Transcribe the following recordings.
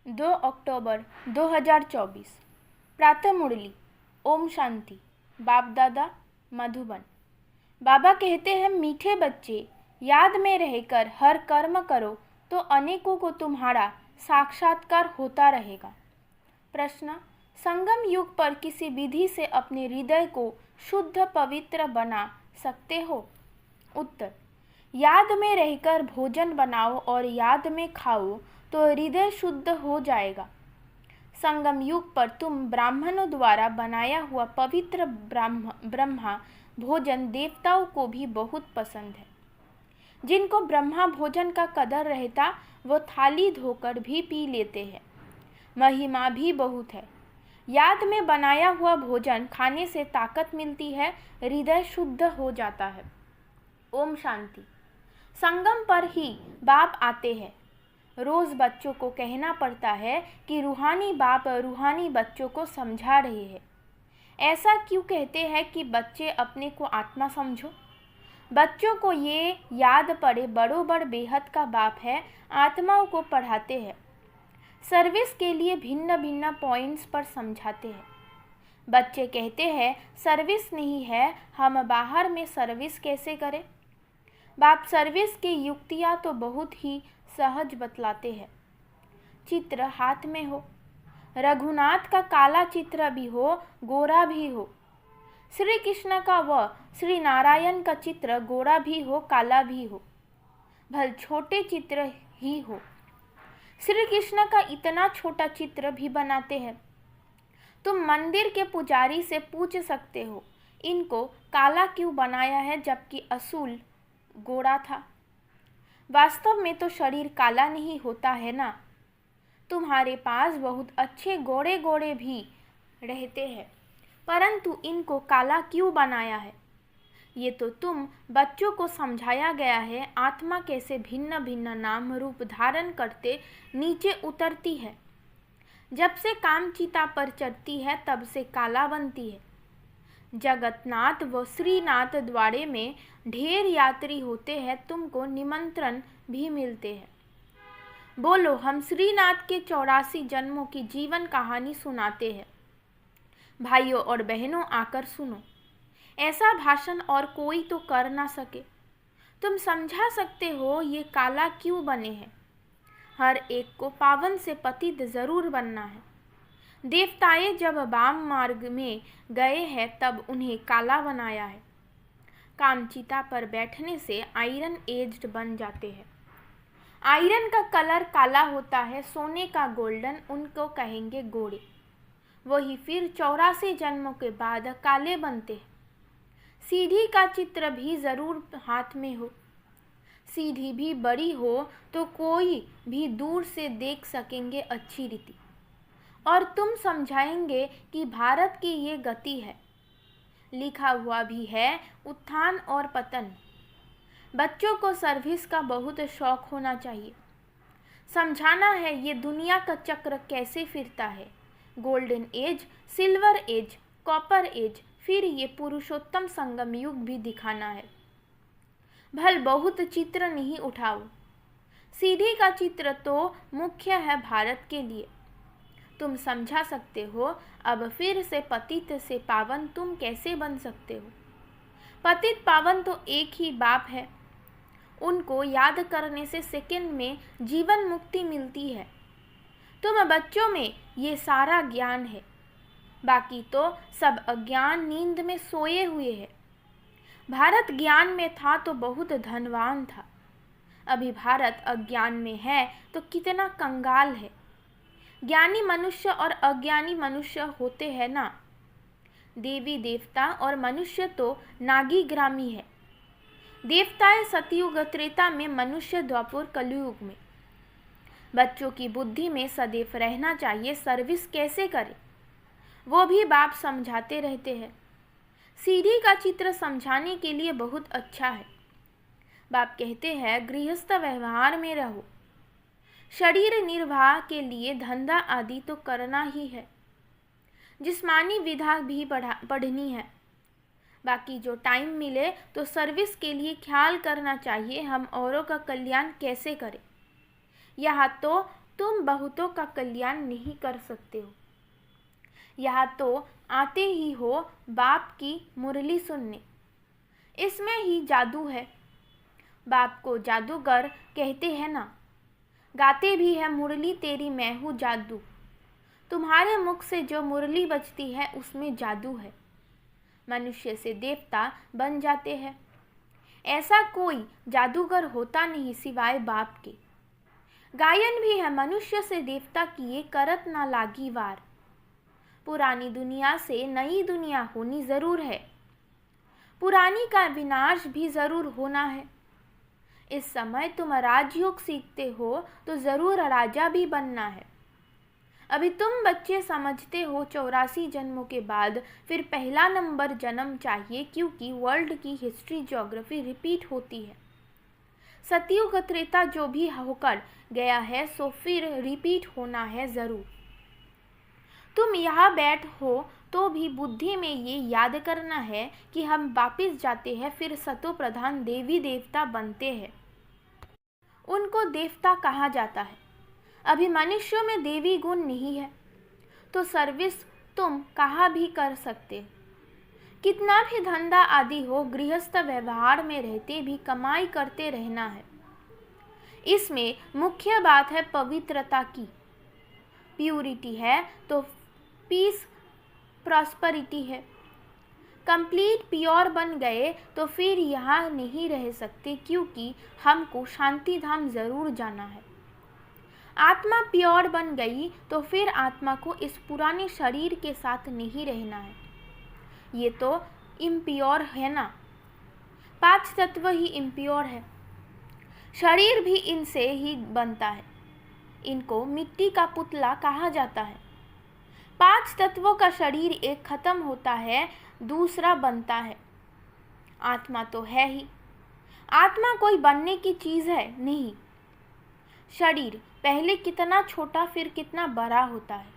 2 अक्टूबर 2024। प्रातः मुरली। ओम शांति। बाप दादा मधुबन। बाबा कहते हैं, मीठे बच्चे, याद में रहकर हर कर्म करो तो अनेकों को तुम्हारा साक्षात्कार होता रहेगा। प्रश्न, संगम युग पर किसी विधि से अपने हृदय को शुद्ध पवित्र बना सकते हो? उत्तर, याद में रहकर भोजन बनाओ और याद में खाओ तो हृदय शुद्ध हो जाएगा। संगम युग पर तुम ब्राह्मणों द्वारा बनाया हुआ पवित्र ब्रह्मा भोजन देवताओं को भी बहुत पसंद है। जिनको ब्रह्मा भोजन का कदर रहता वो थाली धोकर भी पी लेते हैं। महिमा भी बहुत है। याद में बनाया हुआ भोजन खाने से ताकत मिलती है, हृदय शुद्ध हो जाता है। ओम शांति। संगम पर ही बाप आते हैं। रोज़ बच्चों को कहना पड़ता है कि रूहानी बाप रूहानी बच्चों को समझा रहे हैं। ऐसा क्यों कहते हैं कि बच्चे अपने को आत्मा समझो? बच्चों को ये याद पड़े बड़ों बड़ बेहद का बाप है, आत्माओं को पढ़ाते हैं। सर्विस के लिए भिन्न भिन्न पॉइंट्स पर समझाते हैं। बच्चे कहते हैं सर्विस नहीं है, हम बाहर में सर्विस कैसे करें? बाप सर्विस की युक्तियाँ तो बहुत ही सहज बतलाते हैं। चित्र हाथ में हो, रघुनाथ का काला चित्र भी हो, गोरा भी हो। श्री कृष्ण का व श्री नारायण का चित्र गोरा भी हो, काला भी हो, भल छोटे चित्र ही हो। श्री कृष्ण का इतना छोटा चित्र भी बनाते हैं। तुम मंदिर के पुजारी से पूछ सकते हो, इनको काला क्यों बनाया है जबकि असूल गोरा था? वास्तव में तो शरीर काला नहीं होता है ना। तुम्हारे पास बहुत अच्छे गोरे गोरे भी रहते हैं, परंतु इनको काला क्यों बनाया है? ये तो तुम बच्चों को समझाया गया है आत्मा कैसे भिन्न भिन्न नाम रूप धारण करते नीचे उतरती है। जब से कामचिता पर चढ़ती है तब से काला बनती है। जगन्नाथ व श्रीनाथ द्वारे में ढेर यात्री होते हैं, तुमको निमंत्रण भी मिलते हैं। बोलो, हम श्रीनाथ के 84 जन्मों की जीवन कहानी सुनाते हैं। भाइयों और बहनों, आकर सुनो। ऐसा भाषण और कोई तो कर ना सके। तुम समझा सकते हो ये काला क्यों बने हैं। हर एक को पावन से पतित जरूर बनना है। देवताएं जब वाम मार्ग में गए हैं तब उन्हें काला बनाया है। कामचिता पर बैठने से आयरन एज्ड बन जाते हैं। आयरन का कलर काला होता है, सोने का गोल्डन, उनको कहेंगे गोरे। वही फिर 84 जन्मों के बाद काले बनते हैं। सीढ़ी का चित्र भी जरूर हाथ में हो। सीढ़ी भी बड़ी हो तो कोई भी दूर से देख सकेंगे अच्छी रीति, और तुम समझाएंगे कि भारत की ये गति है। लिखा हुआ भी है उत्थान और पतन। बच्चों को सर्विस का बहुत शौक होना चाहिए। समझाना है ये दुनिया का चक्र कैसे फिरता है। Golden age, silver age, copper age, फिर ये पुरुषोत्तम संगम युग भी दिखाना है। भल बहुत चित्र नहीं उठाओ। सीढ़ी का चित्र तो मुख्य है भारत के लिए। तुम समझा सकते हो। अब फिर से पतित से पावन तुम कैसे बन सकते हो? पतित पावन तो एक ही बाप है। उनको याद करने से सेकंड में जीवन मुक्ति मिलती है। तुम बच्चों में ये सारा ज्ञान है, बाकी तो सब अज्ञान नींद में सोए हुए हैं। भारत ज्ञान में था तो बहुत धनवान था। अभी भारत अज्ञान में है तो कितना कंगाल है। ज्ञानी मनुष्य और अज्ञानी मनुष्य होते हैं ना। देवी देवता और मनुष्य तो नागी ग्रामी है। देवताएं सतयुग त्रेता में, मनुष्य द्वापर कलयुग में। बच्चों की बुद्धि में सदैव रहना चाहिए सर्विस कैसे करें, वो भी बाप समझाते रहते हैं। सीढ़ी का चित्र समझाने के लिए बहुत अच्छा है। बाप कहते हैं गृहस्थ व्यवहार में रहो। शरीर निर्वाह के लिए धंधा आदि तो करना ही है। जिस्मानी विधा भी पढ़नी है। बाकी जो टाइम मिले तो सर्विस के लिए ख्याल करना चाहिए हम औरों का कल्याण कैसे करें। यहाँ तो तुम बहुतों का कल्याण नहीं कर सकते हो। यहाँ तो आते ही हो बाप की मुरली सुनने, इसमें ही जादू है। बाप को जादूगर कहते हैं ना, गाते भी है मुरली तेरी मैं हूँ जादू। तुम्हारे मुख से जो मुरली बजती है उसमें जादू है। मनुष्य से देवता बन जाते हैं। ऐसा कोई जादूगर होता नहीं सिवाय बाप के। गायन भी है मनुष्य से देवता किए करत ना लागी वार। पुरानी दुनिया से नई दुनिया होनी जरूर है, पुरानी का विनाश भी जरूर होना है। इस समय तुम राजयोग सीखते हो तो जरूर राजा भी बनना है। अभी तुम बच्चे समझते हो 84 जन्मों के बाद फिर पहला नंबर जन्म चाहिए, क्योंकि वर्ल्ड की हिस्ट्री ज्योग्राफी रिपीट होती है। सतयुग त्रेता जो भी होकर गया है सो फिर रिपीट होना है जरूर। तुम यहाँ बैठ हो तो भी बुद्धि में ये याद करना है कि हम वापिस जाते हैं, फिर सतो प्रधान देवी देवता बनते हैं। उनको देवता कहा जाता है। अभी मनुष्यों में देवी गुण नहीं है तो सर्विस तुम कहाँ भी कर सकते। कितना भी धंधा आदि हो, गृहस्थ व्यवहार में रहते भी कमाई करते रहना है। इसमें मुख्य बात है पवित्रता की। प्यूरिटी है तो पीस प्रॉस्पेरिटी है। कंप्लीट प्योर बन गए तो फिर यहाँ नहीं रह सकते, क्योंकि हमको शांति धाम जरूर जाना है। आत्मा प्योर बन गई तो फिर आत्मा को इस पुराने शरीर के साथ नहीं रहना है। ये तो इम्प्योर है ना, 5 तत्व ही इम्प्योर है। शरीर भी इनसे ही बनता है। इनको मिट्टी का पुतला कहा जाता है। 5 तत्वों का शरीर एक खत्म होता है, दूसरा बनता है। आत्मा तो है ही। आत्मा कोई बनने की चीज है नहीं। शरीर पहले कितना छोटा फिर कितना बड़ा होता है।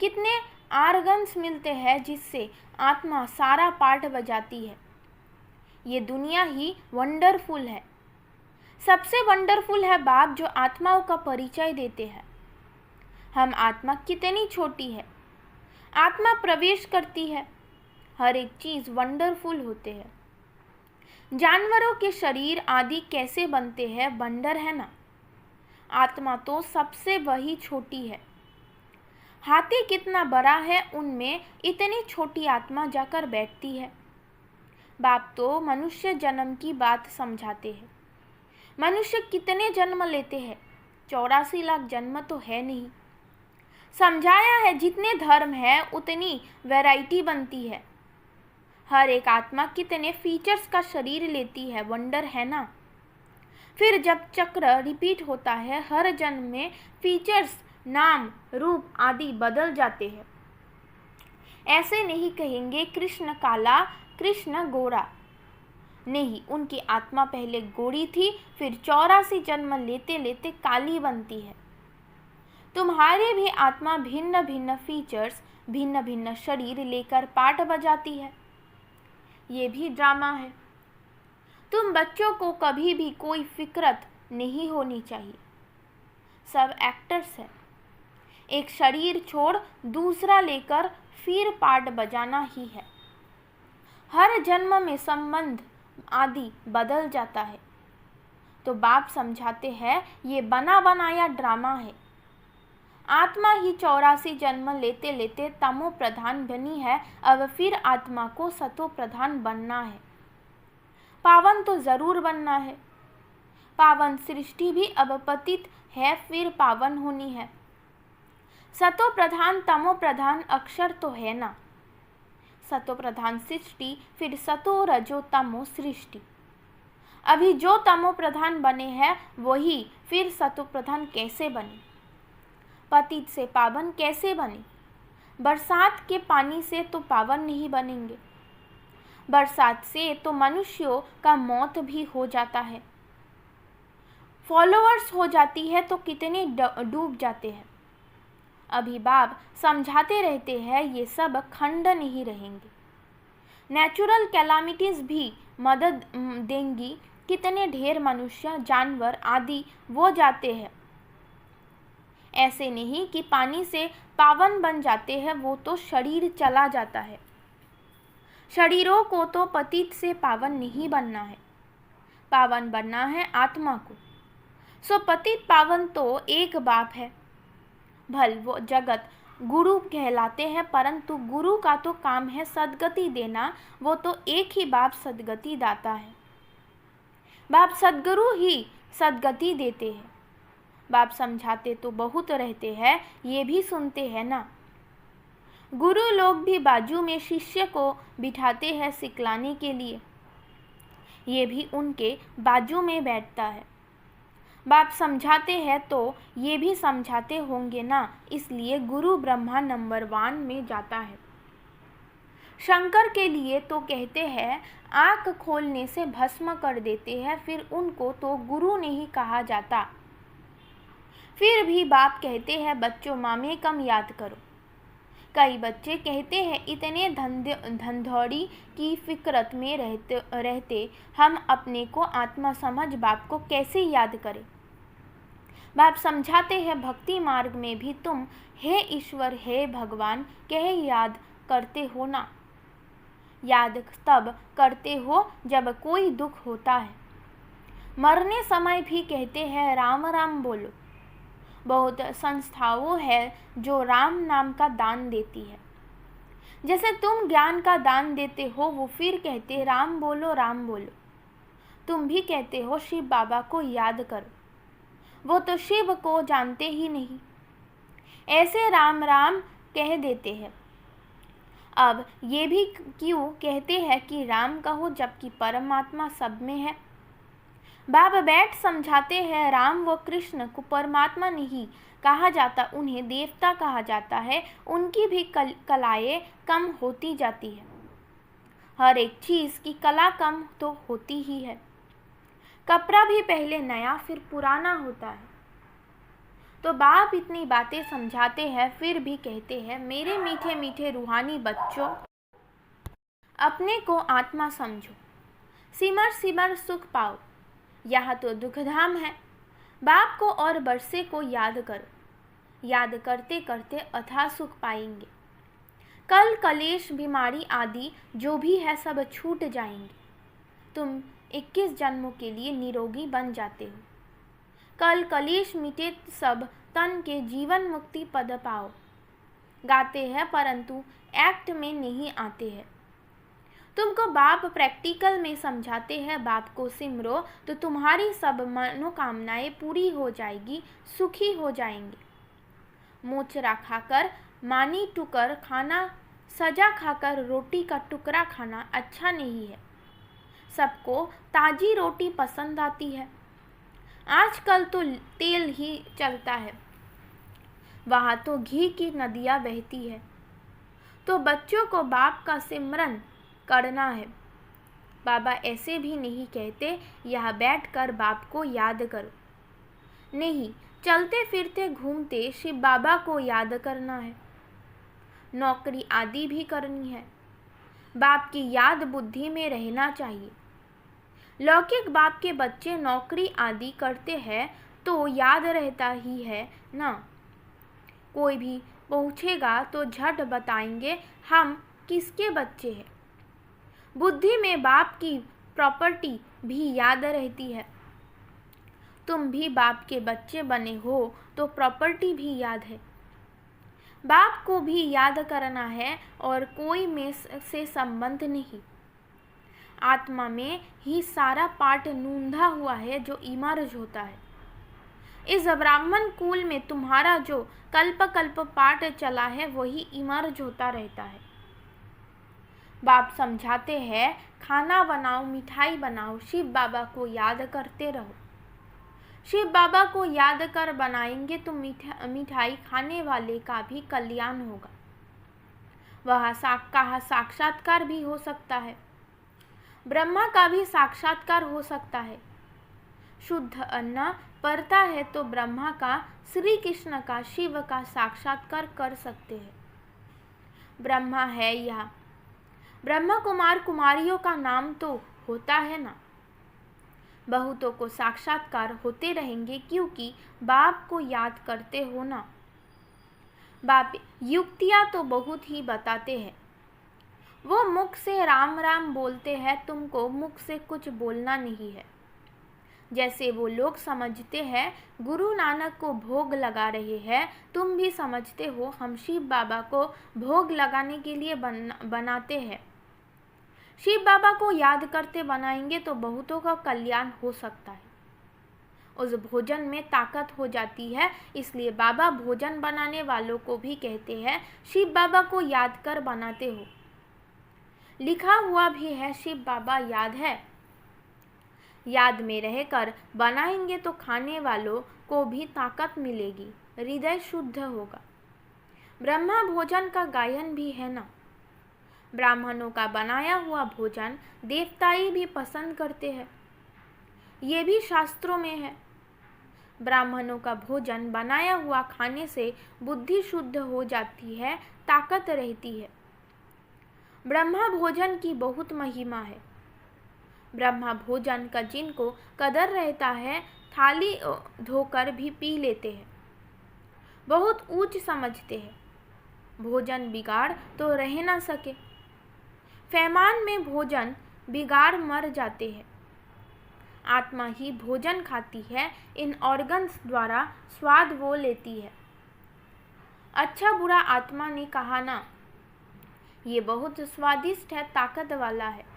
कितने आर्गन्स मिलते हैं जिससे आत्मा सारा पार्ट बजाती है। ये दुनिया ही वंडरफुल है। सबसे वंडरफुल है बाप जो आत्माओं का परिचय देते हैं। हम आत्मा कितनी छोटी है। आत्मा प्रवेश करती है, हर एक चीज वंडरफुल होते हैं। जानवरों के शरीर आदि कैसे बनते हैं, वंडर है ना। आत्मा तो सबसे वही छोटी है। हाथी कितना बड़ा है, उनमें इतनी छोटी आत्मा जाकर बैठती है। बाप तो मनुष्य जन्म की बात समझाते हैं। मनुष्य कितने जन्म लेते हैं, 84 लाख जन्म तो है नहीं। समझाया है जितने धर्म है उतनी वैरायटी बनती है। हर एक आत्मा कितने फीचर्स का शरीर लेती है, वंडर है ना। फिर जब चक्र रिपीट होता है, हर जन्म में फीचर्स, नाम, रूप आदि बदल जाते हैं। ऐसे नहीं कहेंगे कृष्ण काला कृष्ण गोरा, नहीं, उनकी आत्मा पहले गोरी थी, फिर 84 जन्म लेते लेते काली बनती है। तुम्हारी भी आत्मा भिन्न भिन्न फीचर्स, भिन्न भिन्न शरीर लेकर पार्ट बजाती है। ये भी ड्रामा है। तुम बच्चों को कभी भी कोई फिक्रत नहीं होनी चाहिए। सब एक्टर्स हैं। एक शरीर छोड़ दूसरा लेकर फिर पार्ट बजाना ही है। हर जन्म में संबंध आदि बदल जाता है। तो बाप समझाते हैं ये बना बनाया ड्रामा है। आत्मा ही 84 जन्म लेते लेते तमो प्रधान बनी है, अब फिर आत्मा को सतो प्रधान बनना है। पावन तो जरूर बनना है। पावन सृष्टि भी अब पतित है, फिर पावन होनी है। सतो प्रधान तमो प्रधान अक्षर तो है ना। सतो प्रधान सृष्टि, फिर सतो रजो तमो सृष्टि। अभी जो तमो प्रधान बने हैं वही फिर सतो प्रधान कैसे बने। पतित से पावन कैसे बने। बरसात के पानी से तो पावन नहीं बनेंगे। बरसात से तो मनुष्यों का मौत भी हो जाता है। फॉलोअर्स हो जाती है तो कितने डूब जाते हैं। अभी बाप समझाते रहते हैं ये सब खंड नहीं रहेंगे। नेचुरल कैलामिटीज भी मदद देंगी। कितने ढेर मनुष्य, जानवर आदि वो जाते हैं। ऐसे नहीं कि पानी से पावन बन जाते हैं, वो तो शरीर चला जाता है। शरीरों को तो पतित से पावन नहीं बनना है, पावन बनना है आत्मा को। सो पतित पावन तो एक बाप है। भल वो जगत गुरु कहलाते हैं, परंतु गुरु का तो काम है सद्गति देना, वो तो एक ही बाप सद्गति दाता है। बाप सद्गुरु ही सद्गति देते हैं। बाप समझाते तो बहुत रहते हैं, ये भी सुनते हैं ना। गुरु लोग भी बाजू में शिष्य को बिठाते हैं सिखलाने के लिए, ये भी उनके बाजू में बैठता है। बाप समझाते हैं तो ये भी समझाते होंगे ना, इसलिए गुरु ब्रह्मा नंबर 1 में जाता है। शंकर के लिए तो कहते हैं आँख खोलने से भस्म कर देते हैं, फिर उनको तो गुरु नहीं कहा जाता। फिर भी बाप कहते हैं बच्चों मामे कम याद करो। कई बच्चे कहते हैं इतने धंधौड़ी की फिक्रत में रहते हम अपने को आत्मा समझ बाप को कैसे याद करें। बाप समझाते हैं भक्ति मार्ग में भी तुम हे ईश्वर हे भगवान कह याद करते हो ना। याद तब करते हो जब कोई दुख होता है। मरने समय भी कहते हैं राम राम बोलो। बहुत संस्थाओं है जो राम नाम का दान देती है। जैसे तुम ज्ञान का दान देते हो, वो फिर कहते राम बोलो राम बोलो। तुम भी कहते हो शिव बाबा को याद करो, वो तो शिव को जानते ही नहीं, ऐसे राम राम कह देते हैं। अब ये भी क्यों कहते हैं कि राम कहो जबकि परमात्मा सब में है। बाबा बैठ समझाते हैं राम व कृष्ण को परमात्मा नहीं कहा जाता, उन्हें देवता कहा जाता है। उनकी भी कलाएं कम होती जाती है। हर एक चीज़ की कला कम तो होती ही है। कपड़ा भी पहले नया फिर पुराना होता है। तो बाप इतनी बातें समझाते हैं, फिर भी कहते हैं मेरे मीठे मीठे रूहानी बच्चों, अपने को आत्मा समझो, सिमर सिमर सुख पाओ। यहाँ तो दुखधाम है। बाप को और बरसे को याद करो, याद करते करते अथाह सुख पाएंगे। कल कलेश बीमारी आदि जो भी है सब छूट जाएंगे। तुम 21 जन्मों के लिए निरोगी बन जाते हो। कल कलेश मिटे सब तन के जीवन मुक्ति पद पाओ। गाते हैं परंतु एक्ट में नहीं आते हैं। तुमको बाप प्रैक्टिकल में समझाते हैं, बाप को सिमरो तो तुम्हारी सब मनोकामनाएं पूरी हो जाएगी, सुखी हो जाएंगे। मोचरा खाकर मानी टुकर खाना, सजा खाकर रोटी का टुकड़ा खाना अच्छा नहीं है। सबको ताजी रोटी पसंद आती है। आजकल तो तेल ही चलता है, वहाँ तो घी की नदियाँ बहती है। तो बच्चों को बाप का सिमरन करना है। बाबा ऐसे भी नहीं कहते यहाँ बैठकर बाप को याद करो, नहीं, चलते फिरते घूमते शिव बाबा को याद करना है। नौकरी आदि भी करनी है। बाप की याद बुद्धि में रहना चाहिए। लौकिक बाप के बच्चे नौकरी आदि करते हैं तो याद रहता ही है ना। कोई भी पूछेगा तो झट बताएंगे हम किसके बच्चे हैं। बुद्धि में बाप की प्रॉपर्टी भी याद रहती है। तुम भी बाप के बच्चे बने हो तो प्रॉपर्टी भी याद है। बाप को भी याद करना है और कोई में से संबंध नहीं। आत्मा में ही सारा पाठ नूंधा हुआ है जो इमर्ज होता है। इस ब्राह्मण कुल में तुम्हारा जो कल्प कल्प पाठ चला है वही इमर्ज होता रहता है। बाप समझाते हैं खाना बनाओ, मिठाई बनाओ, शिव बाबा को याद करते रहो। शिव बाबा को याद कर बनाएंगे तो मिठाई खाने वाले का भी कल्याण होगा। वह का साक्षात्कार भी हो सकता है, ब्रह्मा का भी साक्षात्कार हो सकता है। शुद्ध अन्न पड़ता है तो ब्रह्मा का, श्री कृष्ण का, शिव का साक्षात्कार कर सकते हैं। ब्रह्मा है यह, ब्रह्मा कुमार कुमारियों का नाम तो होता है ना। बहुतों को साक्षात्कार होते रहेंगे क्योंकि बाप को याद करते हो ना। बाप युक्तियाँ तो बहुत ही बताते हैं, वो मुख से राम राम बोलते हैं, तुमको मुख से कुछ बोलना नहीं है। जैसे वो लोग समझते हैं गुरु नानक को भोग लगा रहे हैं, तुम भी समझते हो हम शिव बाबा को भोग लगाने के लिए बनाते हैं। शिव बाबा को याद करते बनाएंगे तो बहुतों का कल्याण हो सकता है। उस भोजन में ताकत हो जाती है, इसलिए बाबा भोजन बनाने वालों को भी कहते हैं शिव बाबा को याद कर बनाते हो। लिखा हुआ भी है शिव बाबा याद है। याद में रहकर बनाएंगे तो खाने वालों को भी ताकत मिलेगी, हृदय शुद्ध होगा। ब्रह्मा भोजन का गायन भी है ना। ब्राह्मणों का बनाया हुआ भोजन देवताई भी पसंद करते हैं, ये भी शास्त्रों में है। ब्राह्मणों का भोजन बनाया हुआ खाने से बुद्धि शुद्ध हो जाती है, ताकत रहती है। ब्रह्मा भोजन की बहुत महिमा है। ब्रह्मा भोजन का जिनको कदर रहता है थाली धोकर भी पी लेते हैं, बहुत ऊंच समझते हैं। भोजन बिगाड़ तो रह ना सके। फैमान में भोजन बिगाड़ मर जाते हैं। आत्मा ही भोजन खाती है, इन ऑर्गन्स द्वारा स्वाद वो लेती है। अच्छा बुरा आत्मा ने कहा ना, ये बहुत स्वादिष्ट है, ताकत वाला है।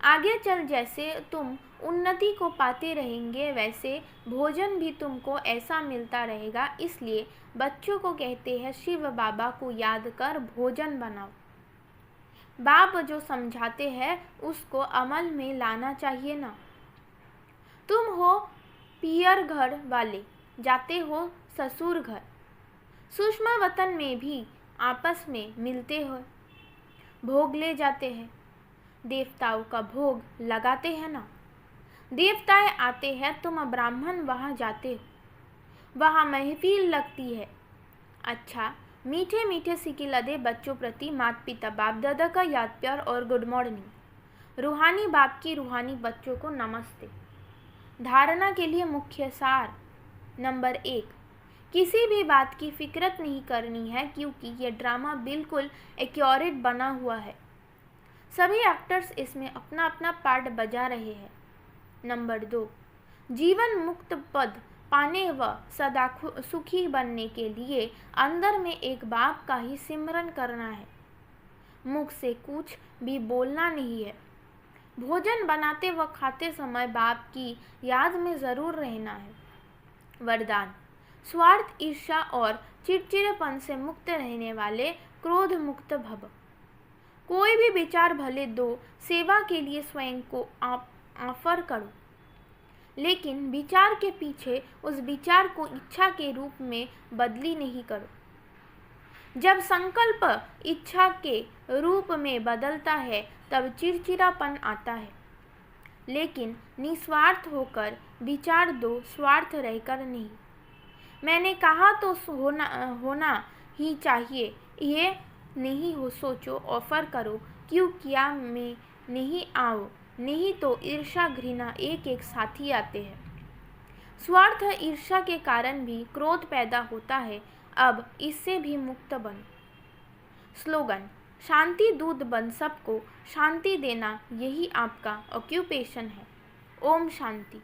आगे चल जैसे तुम उन्नति को पाते रहेंगे वैसे भोजन भी तुमको ऐसा मिलता रहेगा। इसलिए बच्चों को कहते हैं शिव बाबा को याद कर भोजन बनाओ। बाप जो समझाते हैं उसको अमल में लाना चाहिए ना। तुम हो पियर घर वाले, जाते हो ससुर घर, सूक्ष्म वतन में भी आपस में मिलते हो, भोग ले जाते हैं। देवताओं का भोग लगाते हैं ना। देवताएं आते हैं, तुम ब्राह्मण वहाँ जाते हो, वहाँ महफिल लगती है। अच्छा मीठे मीठे सिक्के लदे बच्चों प्रति माता पिता बाप दादा का याद प्यार और गुड मॉर्निंग। रूहानी बाप की रूहानी बच्चों को नमस्ते। धारणा के लिए मुख्य सार। नंबर 1, किसी भी बात की फिक्रत नहीं करनी है क्योंकि ये ड्रामा बिल्कुल एक्यूरेट बना हुआ है। सभी एक्टर्स इसमें अपना अपना पार्ट बजा रहे हैं। नंबर 2, जीवन मुक्त पद पाने व सदा सुखी बनने के लिए अंदर में एक बाप का ही सिमरन करना है, मुख से कुछ भी बोलना नहीं है। भोजन बनाते व खाते समय बाप की याद में ज़रूर रहना है। वरदान, स्वार्थ ईर्ष्या और चिड़चिड़ेपन से मुक्त रहने वाले क्रोध मुक्त भव। कोई भी विचार भले दो, सेवा के लिए स्वयं को ऑफर करो, लेकिन विचार के पीछे उस विचार को इच्छा के रूप में बदली नहीं करो। जब संकल्प इच्छा के रूप में बदलता है तब चिड़चिड़ापन आता है, लेकिन निस्वार्थ होकर विचार दो, स्वार्थ रहकर नहीं। मैंने कहा तो होना ही चाहिए, ये नहीं हो सोचो, ऑफर करो, क्यों किया मैं नहीं आओ, नहीं तो ईर्ष्या घृणा एक एक साथी आते हैं। स्वार्थ ईर्ष्या के कारण भी क्रोध पैदा होता है, अब इससे भी मुक्त बनो। स्लोगन, शांति दूत बन सबको शांति देना, यही आपका ऑक्यूपेशन है। ओम शांति।